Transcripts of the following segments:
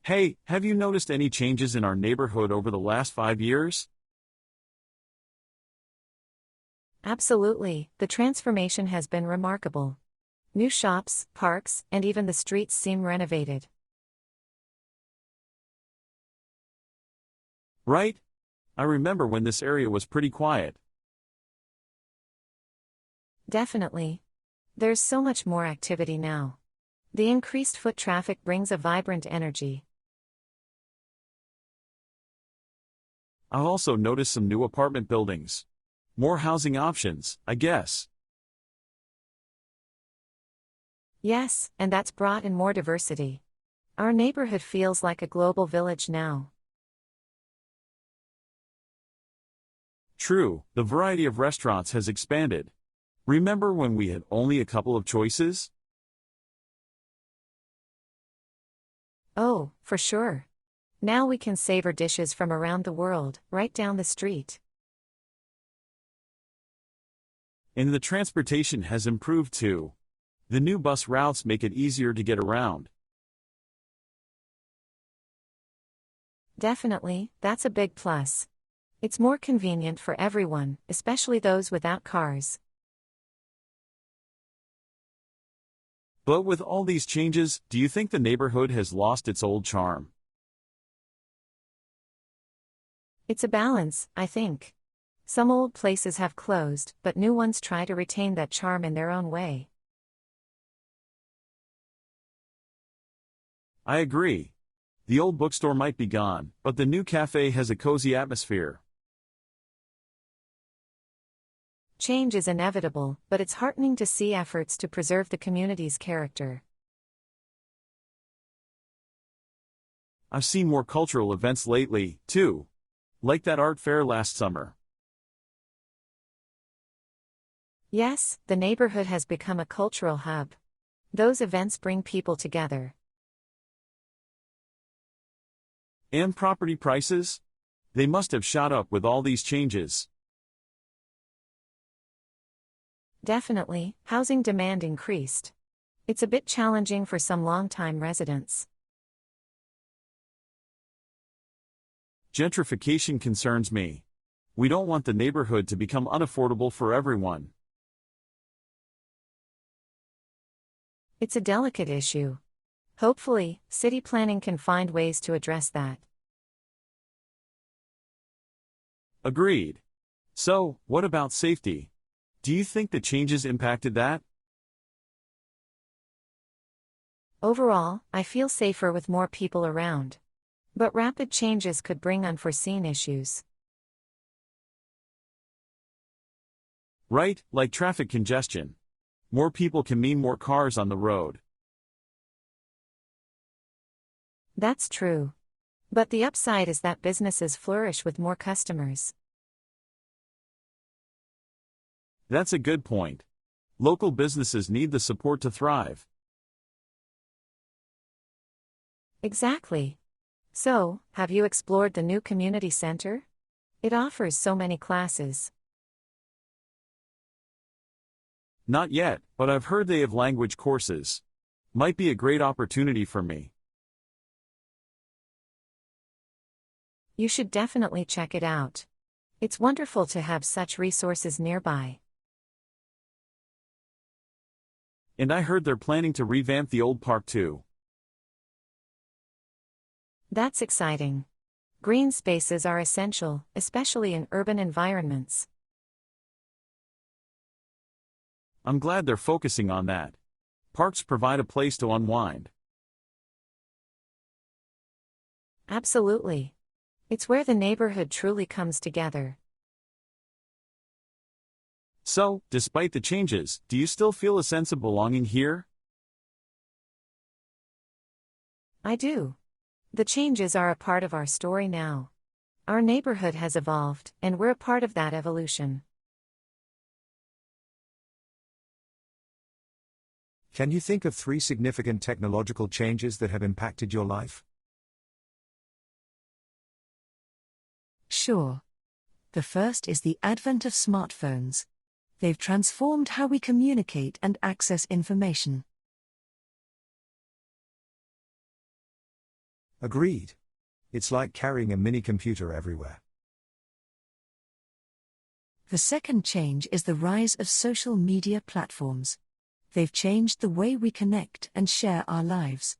Hey, have you noticed any changes in our neighborhood over the last 5 years? Absolutely, the transformation has been remarkable. New shops, parks, and even the streets seem renovated. Right? I remember when this area was pretty quiet. Definitely. There's so much more activity now. The increased foot traffic brings a vibrant energy. I've also noticed some new apartment buildings. More housing options, I guess. Yes, and that's brought in more diversity. Our neighborhood feels like a global village now. True, the variety of restaurants has expanded. Remember when we had only a couple of choices? Oh, for sure. Now we can savor dishes from around the world, right down the street. And the transportation has improved too. The new bus routes make it easier to get around. Definitely, that's a big plus. It's more convenient for everyone, especially those without cars. But with all these changes, do you think the neighborhood has lost its old charm? It's a balance, I think. Some old places have closed, but new ones try to retain that charm in their own way. I agree. The old bookstore might be gone, but the new cafe has a cozy atmosphere. Change is inevitable, but it's heartening to see efforts to preserve the community's character. I've seen more cultural events lately, too. Like that art fair last summer. Yes, the neighborhood has become a cultural hub. Those events bring people together. And property prices? They must have shot up with all these changes. Definitely, housing demand increased. It's a bit challenging for some long-time residents. Gentrification concerns me. We don't want the neighborhood to become unaffordable for everyone. It's a delicate issue. Hopefully, city planning can find ways to address that. Agreed. So, what about safety? Do you think the changes impacted that? Overall, I feel safer with more people around. But rapid changes could bring unforeseen issues. Right, like traffic congestion. More people can mean more cars on the road. That's true. But the upside is that businesses flourish with more customers. That's a good point. Local businesses need the support to thrive. Exactly. So, have you explored the new community center? It offers so many classes. Not yet, but I've heard they have language courses. Might be a great opportunity for me. You should definitely check it out. It's wonderful to have such resources nearby. And I heard they're planning to revamp the old park too. That's exciting. Green spaces are essential, especially in urban environments. I'm glad they're focusing on that. Parks provide a place to unwind. Absolutely. It's where the neighborhood truly comes together. So, despite the changes, do you still feel a sense of belonging here? I do. The changes are a part of our story now. Our neighborhood has evolved, and we're a part of that evolution. Can you think of 3 significant technological changes that have impacted your life? Sure. The first is the advent of smartphones. They've transformed how we communicate and access information. Agreed. It's like carrying a mini computer everywhere. The second change is the rise of social media platforms. They've changed the way we connect and share our lives.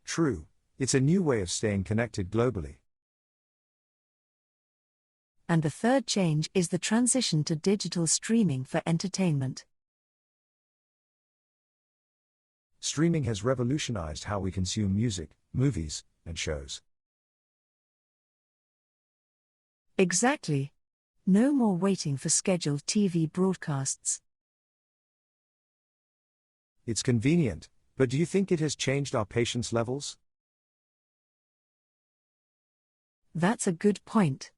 True, it's a new way of staying connected globally. And the third change is the transition to digital streaming for entertainment. Streaming has revolutionized how we consume music, movies, and shows. Exactly. No more waiting for scheduled TV broadcasts. It's convenient, but do you think it has changed our patience levels? That's a good point.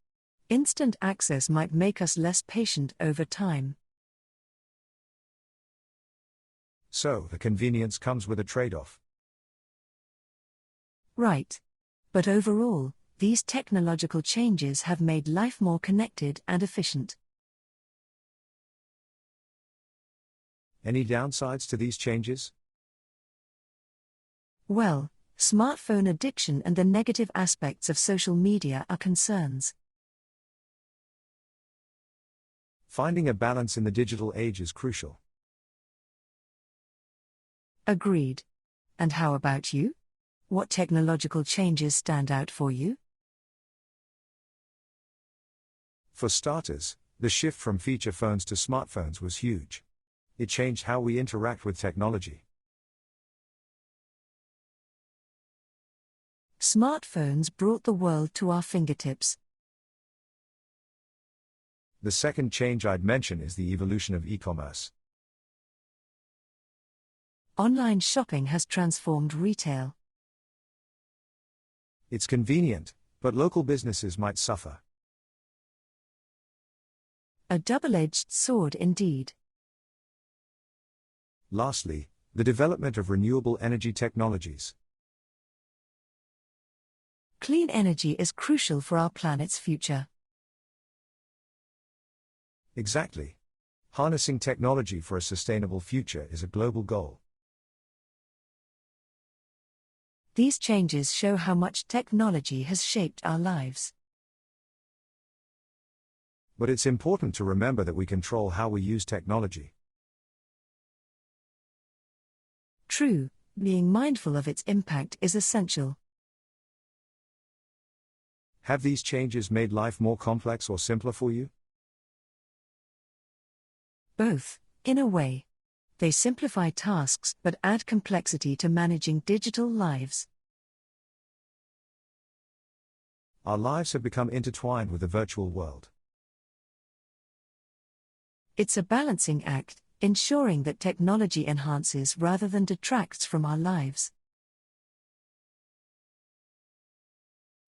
Instant access might make us less patient over time. So, the convenience comes with a trade-off. Right. But overall, these technological changes have made life more connected and efficient. Any downsides to these changes? Well, smartphone addiction and the negative aspects of social media are concerns. Finding a balance in the digital age is crucial. Agreed. And how about you? What technological changes stand out for you? For starters, the shift from feature phones to smartphones was huge. It changed how we interact with technology. Smartphones brought the world to our fingertips. The second change I'd mention is the evolution of e-commerce. Online shopping has transformed retail. It's convenient, but local businesses might suffer. A double-edged sword indeed. Lastly, the development of renewable energy technologies. Clean energy is crucial for our planet's future. Exactly. Harnessing technology for a sustainable future is a global goal. These changes show how much technology has shaped our lives. But it's important to remember that we control how we use technology. True, being mindful of its impact is essential. Have these changes made life more complex or simpler for you? Both, in a way. They simplify tasks but add complexity to managing digital lives. Our lives have become intertwined with the virtual world. It's a balancing act, ensuring that technology enhances rather than detracts from our lives.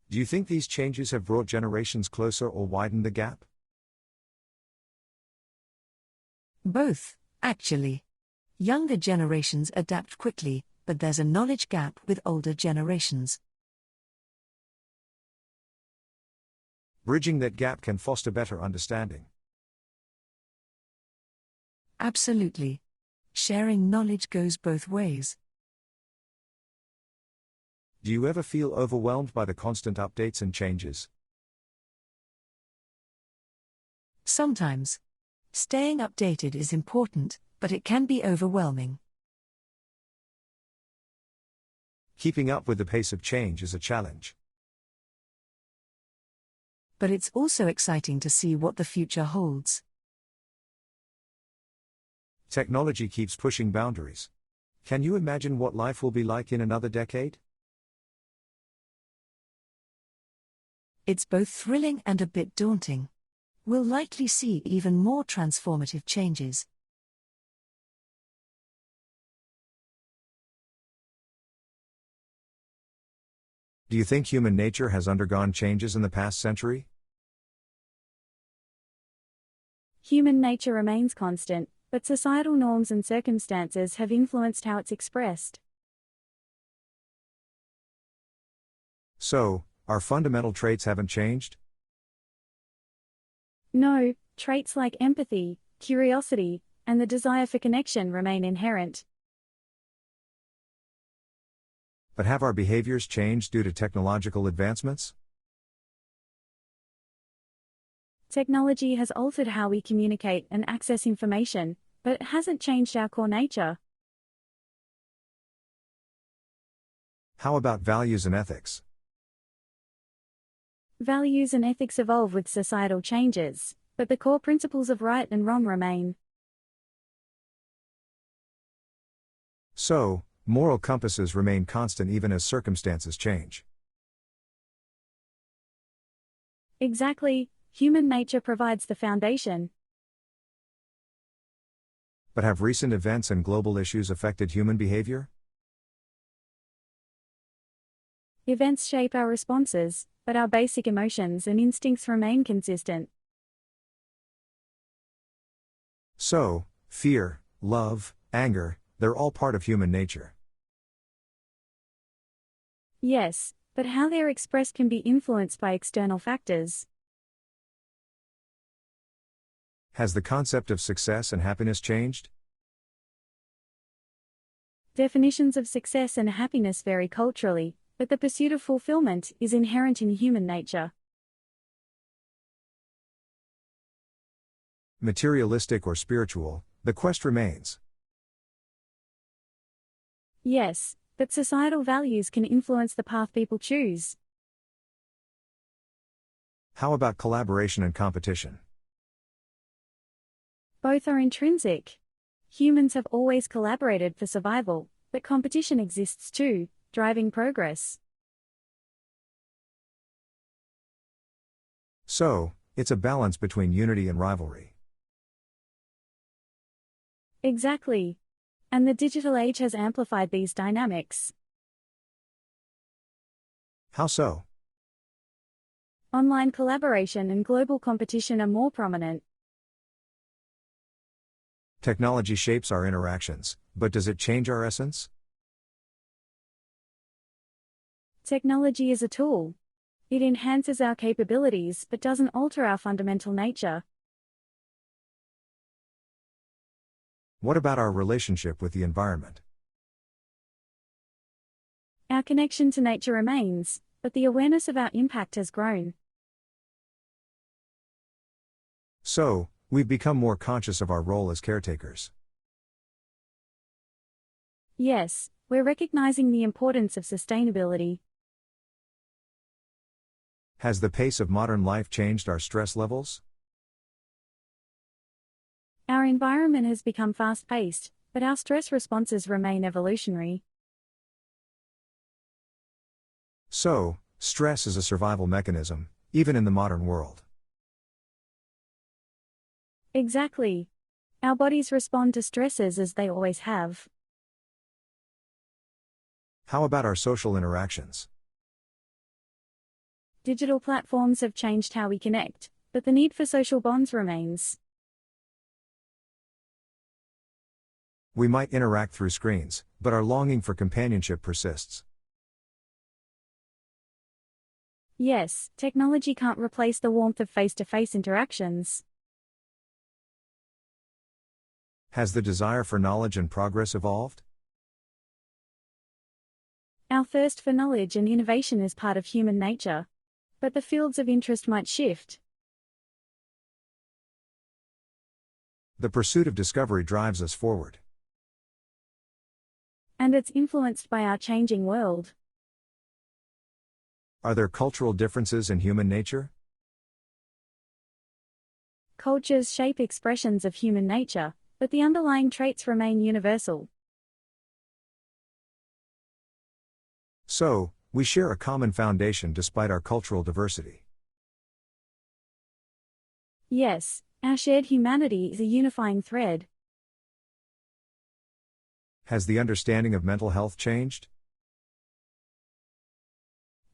Do you think these changes have brought generations closer or widened the gap? Both, actually. Younger generations adapt quickly, but there's a knowledge gap with older generations. Bridging that gap can foster better understanding. Absolutely. Sharing knowledge goes both ways. Do you ever feel overwhelmed by the constant updates and changes? Sometimes. Staying updated is important, but it can be overwhelming. Keeping up with the pace of change is a challenge. But it's also exciting to see what the future holds. Technology keeps pushing boundaries. Can you imagine what life will be like in another decade? It's both thrilling and a bit daunting. We'll likely see even more transformative changes. Do you think human nature has undergone changes in the past century? Human nature remains constant, but societal norms and circumstances have influenced how it's expressed. So, our fundamental traits haven't changed? No, traits like empathy, curiosity, and the desire for connection remain inherent. But have our behaviors changed due to technological advancements? Technology has altered how we communicate and access information, but it hasn't changed our core nature. How about values and ethics? Values and ethics evolve with societal changes, but the core principles of right and wrong remain. So, moral compasses remain constant even as circumstances change. Exactly, human nature provides the foundation. But have recent events and global issues affected human behavior? Events shape our responses, but our basic emotions and instincts remain consistent. So, fear, love, anger, they're all part of human nature. Yes, but how they're expressed can be influenced by external factors. Has the concept of success and happiness changed? Definitions of success and happiness vary culturally, but the pursuit of fulfillment is inherent in human nature. Materialistic or spiritual, the quest remains. Yes, but societal values can influence the path people choose. How about collaboration and competition? Both are intrinsic. Humans have always collaborated for survival, but competition exists too, driving progress. So, it's a balance between unity and rivalry. Exactly. And the digital age has amplified these dynamics. How so? Online collaboration and global competition are more prominent. Technology shapes our interactions, but does it change our essence? Technology is a tool. It enhances our capabilities but doesn't alter our fundamental nature. What about our relationship with the environment? Our connection to nature remains, but the awareness of our impact has grown. So, we've become more conscious of our role as caretakers. Yes, we're recognizing the importance of sustainability. Has the pace of modern life changed our stress levels? Our environment has become fast-paced, but our stress responses remain evolutionary. So, stress is a survival mechanism, even in the modern world. Exactly. Our bodies respond to stresses as they always have. How about our social interactions? Digital platforms have changed how we connect, but the need for social bonds remains. We might interact through screens, but our longing for companionship persists. Yes, technology can't replace the warmth of face-to-face interactions. Has the desire for knowledge and progress evolved? Our thirst for knowledge and innovation is part of human nature. But the fields of interest might shift. The pursuit of discovery drives us forward. And it's influenced by our changing world. Are there cultural differences in human nature? Cultures shape expressions of human nature, but the underlying traits remain universal. So, we share a common foundation despite our cultural diversity. Yes, our shared humanity is a unifying thread. Has the understanding of mental health changed?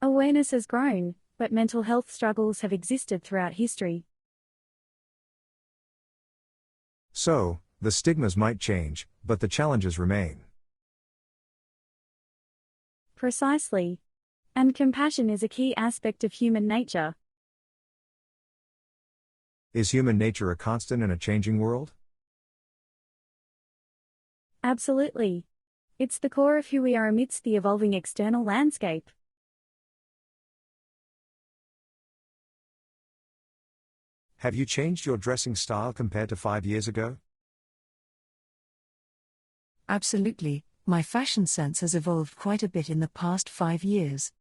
Awareness has grown, but mental health struggles have existed throughout history. So, the stigmas might change, but the challenges remain. Precisely. And compassion is a key aspect of human nature. Is human nature a constant in a changing world? Absolutely. It's the core of who we are amidst the evolving external landscape. Have you changed your dressing style compared to 5 years ago? Absolutely, my fashion sense has evolved quite a bit in the past 5 years.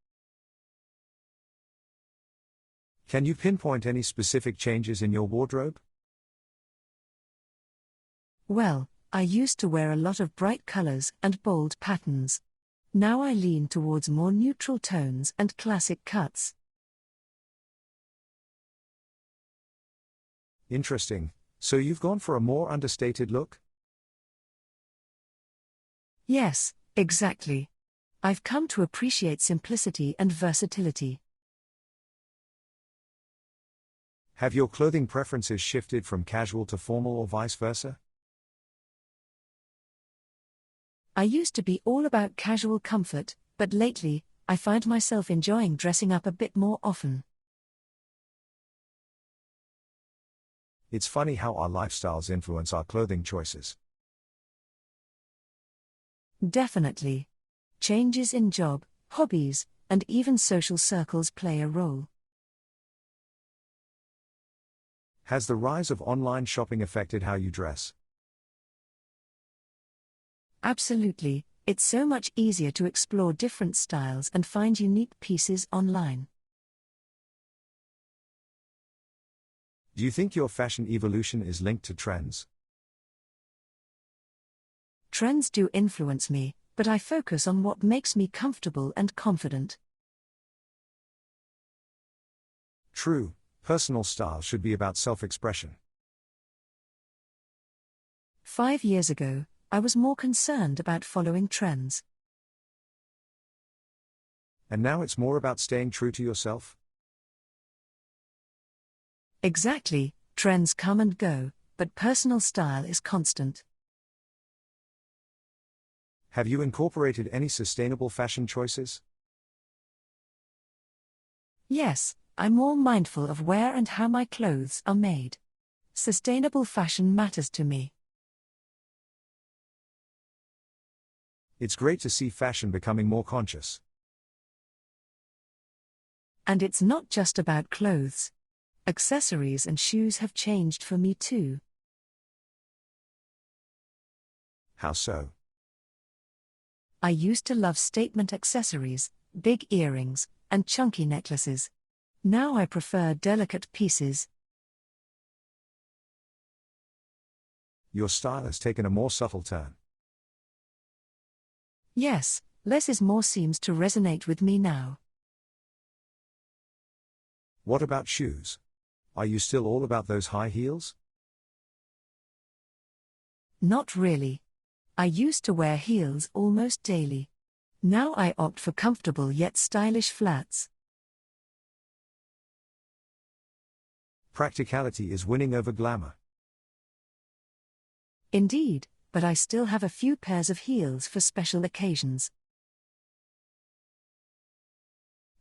Can you pinpoint any specific changes in your wardrobe? Well, I used to wear a lot of bright colors and bold patterns. Now I lean towards more neutral tones and classic cuts. Interesting. So you've gone for a more understated look? Yes, exactly. I've come to appreciate simplicity and versatility. Have your clothing preferences shifted from casual to formal or vice versa? I used to be all about casual comfort, but lately, I find myself enjoying dressing up a bit more often. It's funny how our lifestyles influence our clothing choices. Definitely. Changes in job, hobbies, and even social circles play a role. Has the rise of online shopping affected how you dress? Absolutely, it's so much easier to explore different styles and find unique pieces online. Do you think your fashion evolution is linked to trends? Trends do influence me, but I focus on what makes me comfortable and confident. True, personal style should be about self-expression. 5 years ago, I was more concerned about following trends. And now it's more about staying true to yourself? Exactly, trends come and go, but personal style is constant. Have you incorporated any sustainable fashion choices? Yes, I'm more mindful of where and how my clothes are made. Sustainable fashion matters to me. It's great to see fashion becoming more conscious. And it's not just about clothes. Accessories and shoes have changed for me too. How so? I used to love statement accessories, big earrings, and chunky necklaces. Now I prefer delicate pieces. Your style has taken a more subtle turn. Yes, less is more seems to resonate with me now. What about shoes? Are you still all about those high heels? Not really. I used to wear heels almost daily. Now I opt for comfortable yet stylish flats. Practicality is winning over glamour. Indeed, but I still have a few pairs of heels for special occasions.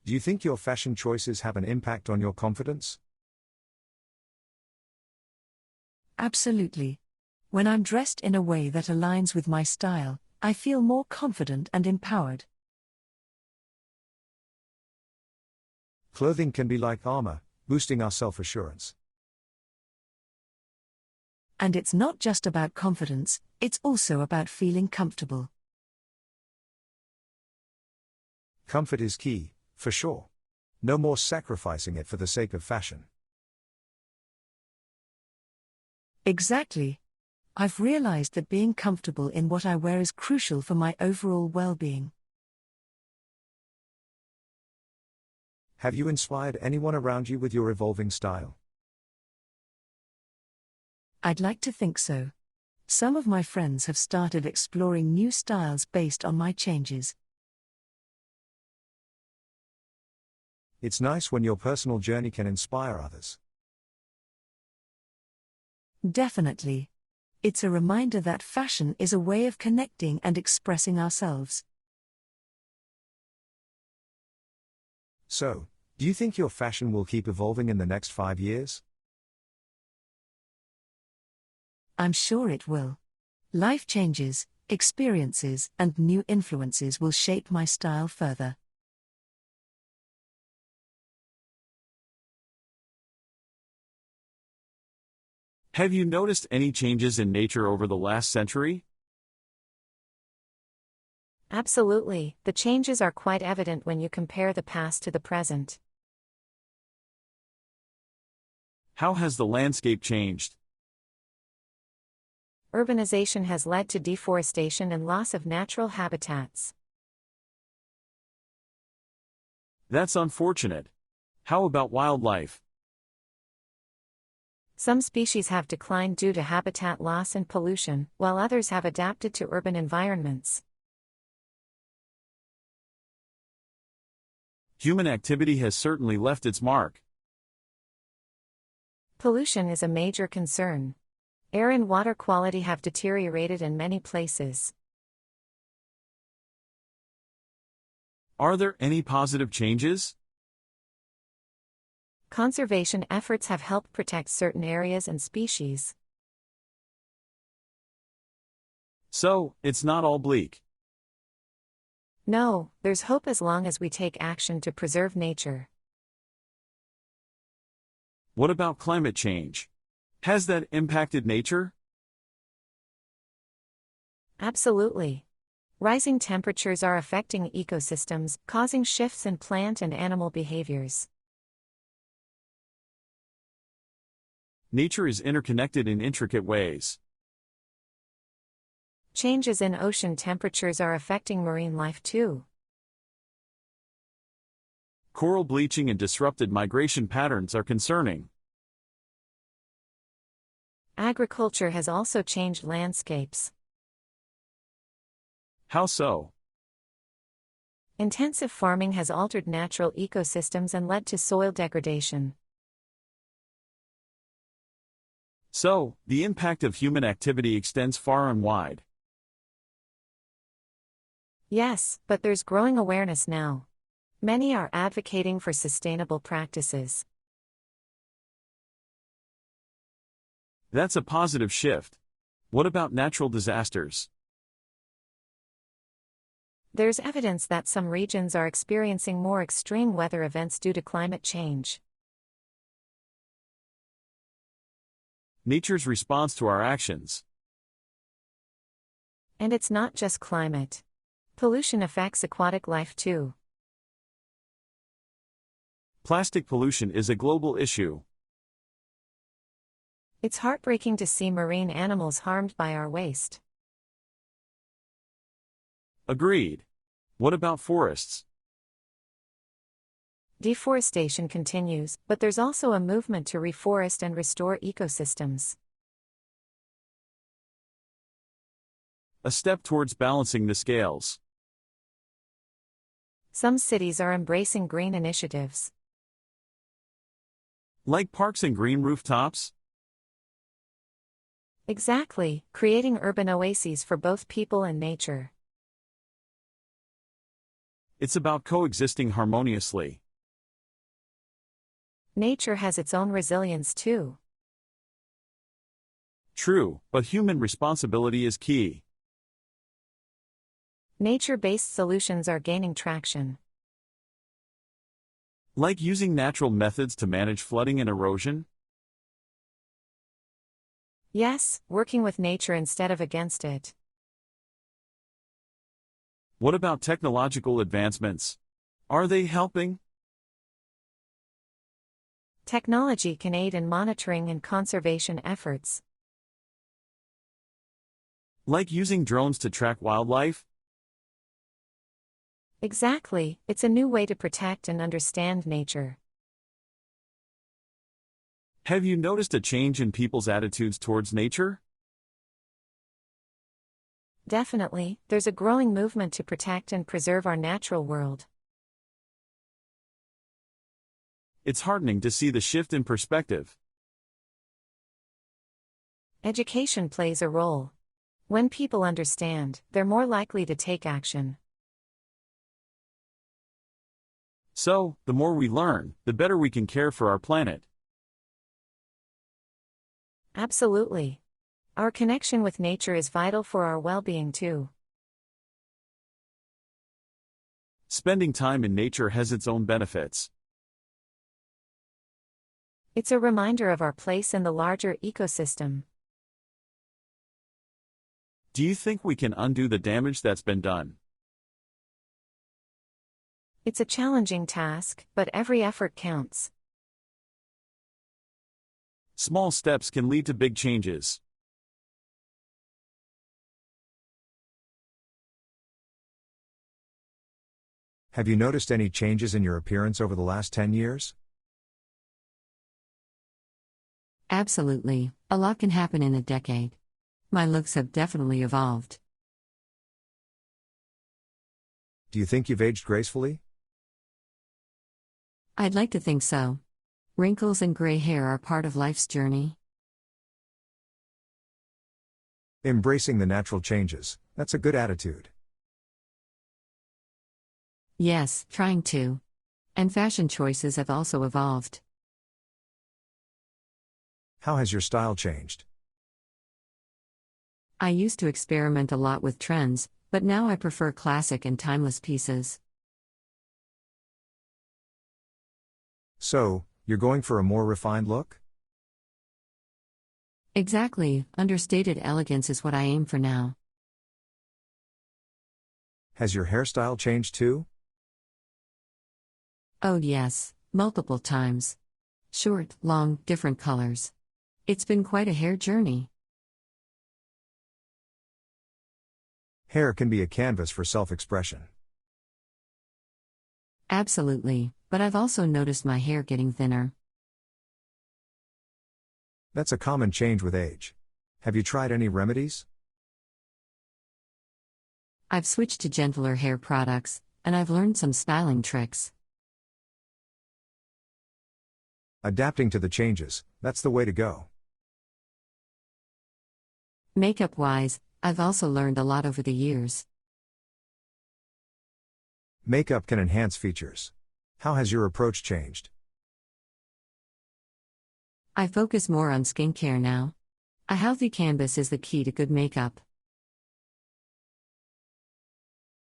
Do you think your fashion choices have an impact on your confidence? Absolutely. When I'm dressed in a way that aligns with my style, I feel more confident and empowered. Clothing can be like armor, boosting our self-assurance. And it's not just about confidence, it's also about feeling comfortable. Comfort is key, for sure. No more sacrificing it for the sake of fashion. Exactly. I've realized that being comfortable in what I wear is crucial for my overall well-being. Have you inspired anyone around you with your evolving style? I'd like to think so. Some of my friends have started exploring new styles based on my changes. It's nice when your personal journey can inspire others. Definitely. It's a reminder that fashion is a way of connecting and expressing ourselves. So, do you think your fashion will keep evolving in the next 5 years? I'm sure it will. Life changes, experiences, and new influences will shape my style further. Have you noticed any changes in nature over the last century? Absolutely, the changes are quite evident when you compare the past to the present. How has the landscape changed? Urbanization has led to deforestation and loss of natural habitats. That's unfortunate. How about wildlife? Some species have declined due to habitat loss and pollution, while others have adapted to urban environments. Human activity has certainly left its mark. Pollution is a major concern. Air and water quality have deteriorated in many places. Are there any positive changes? Conservation efforts have helped protect certain areas and species. So, it's not all bleak. No, there's hope as long as we take action to preserve nature. What about climate change? Has that impacted nature? Absolutely. Rising temperatures are affecting ecosystems, causing shifts in plant and animal behaviors. Nature is interconnected in intricate ways. Changes in ocean temperatures are affecting marine life too. Coral bleaching and disrupted migration patterns are concerning. Agriculture has also changed landscapes. How so? Intensive farming has altered natural ecosystems and led to soil degradation. So, the impact of human activity extends far and wide. Yes, but there's growing awareness now. Many are advocating for sustainable practices. That's a positive shift. What about natural disasters? There's evidence that some regions are experiencing more extreme weather events due to climate change. Nature's response to our actions. And it's not just climate. Pollution affects aquatic life too. Plastic pollution is a global issue. It's heartbreaking to see marine animals harmed by our waste. Agreed. What about forests? Deforestation continues, but there's also a movement to reforest and restore ecosystems. A step towards balancing the scales. Some cities are embracing green initiatives. Like parks and green rooftops? Exactly, creating urban oases for both people and nature. It's about coexisting harmoniously. Nature has its own resilience too. True, but human responsibility is key. Nature-based solutions are gaining traction. Like using natural methods to manage flooding and erosion? Yes, working with nature instead of against it. What about technological advancements? Are they helping? Technology can aid in monitoring and conservation efforts. Like using drones to track wildlife? Exactly, it's a new way to protect and understand nature. Have you noticed a change in people's attitudes towards nature? Definitely, there's a growing movement to protect and preserve our natural world. It's heartening to see the shift in perspective. Education plays a role. When people understand, they're more likely to take action. So, the more we learn, the better we can care for our planet. Absolutely. Our connection with nature is vital for our well-being too. Spending time in nature has its own benefits. It's a reminder of our place in the larger ecosystem. Do you think we can undo the damage that's been done? It's a challenging task, but every effort counts. Small steps can lead to big changes. Have you noticed any changes in your appearance over the last 10 years? Absolutely, a lot can happen in a decade. My looks have definitely evolved. Do you think you've aged gracefully? I'd like to think so. Wrinkles and gray hair are part of life's journey. Embracing the natural changes, that's a good attitude. Yes, trying to. And fashion choices have also evolved. How has your style changed? I used to experiment a lot with trends, but now I prefer classic and timeless pieces. So, you're going for a more refined look? Exactly, understated elegance is what I aim for now. Has your hairstyle changed too? Oh yes, multiple times. Short, long, different colors. It's been quite a hair journey. Hair can be a canvas for self-expression. Absolutely, but I've also noticed my hair getting thinner. That's a common change with age. Have you tried any remedies? I've switched to gentler hair products, and I've learned some styling tricks. Adapting to the changes, that's the way to go. Makeup-wise, I've also learned a lot over the years. Makeup can enhance features. How has your approach changed? I focus more on skincare now. A healthy canvas is the key to good makeup.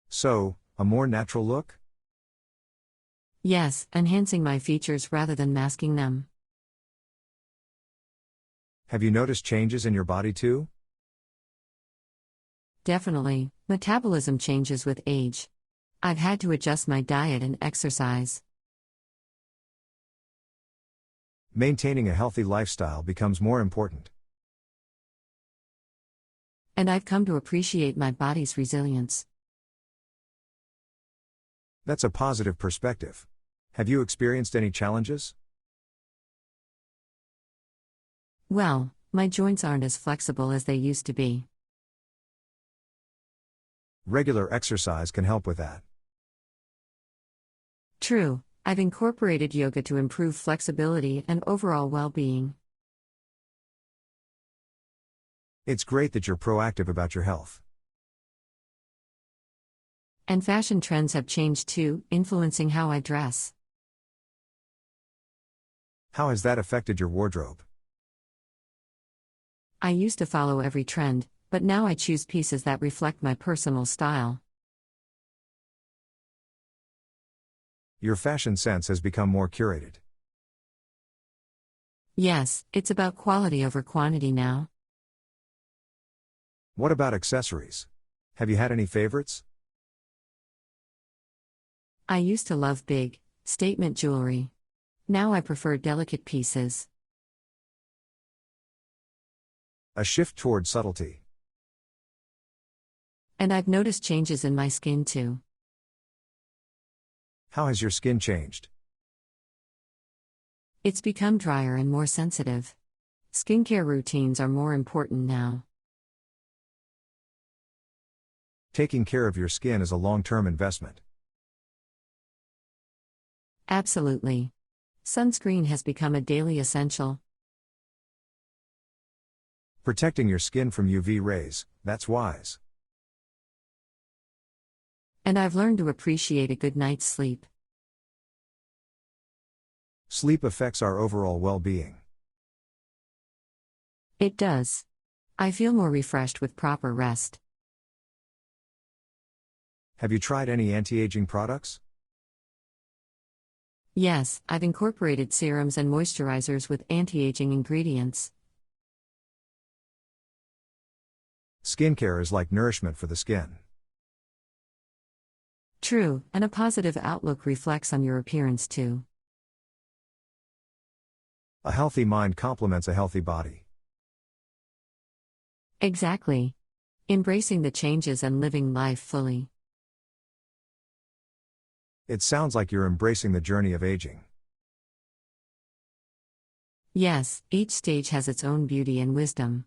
So, a more natural look? Yes, enhancing my features rather than masking them. Have you noticed changes in your body too? Definitely, metabolism changes with age. I've had to adjust my diet and exercise. Maintaining a healthy lifestyle becomes more important. And I've come to appreciate my body's resilience. That's a positive perspective. Have you experienced any challenges? Well, my joints aren't as flexible as they used to be. Regular exercise can help with that. True, I've incorporated yoga to improve flexibility and overall well-being. It's great that you're proactive about your health. And fashion trends have changed too, influencing how I dress. How has that affected your wardrobe? I used to follow every trend, but now I choose pieces that reflect my personal style. Your fashion sense has become more curated. Yes, it's about quality over quantity now. What about accessories? Have you had any favorites? I used to love big, statement jewelry. Now I prefer delicate pieces. A shift toward subtlety. And I've noticed changes in my skin too. How has your skin changed? It's become drier and more sensitive. Skincare routines are more important now. Taking care of your skin is a long-term investment. Absolutely. Sunscreen has become a daily essential. Protecting your skin from UV rays, that's wise. And I've learned to appreciate a good night's sleep. Sleep affects our overall well-being. It does. I feel more refreshed with proper rest. Have you tried any anti-aging products? Yes, I've incorporated serums and moisturizers with anti-aging ingredients. Skincare is like nourishment for the skin. True, and a positive outlook reflects on your appearance too. A healthy mind complements a healthy body. Exactly. Embracing the changes and living life fully. It sounds like you're embracing the journey of aging. Yes, each stage has its own beauty and wisdom.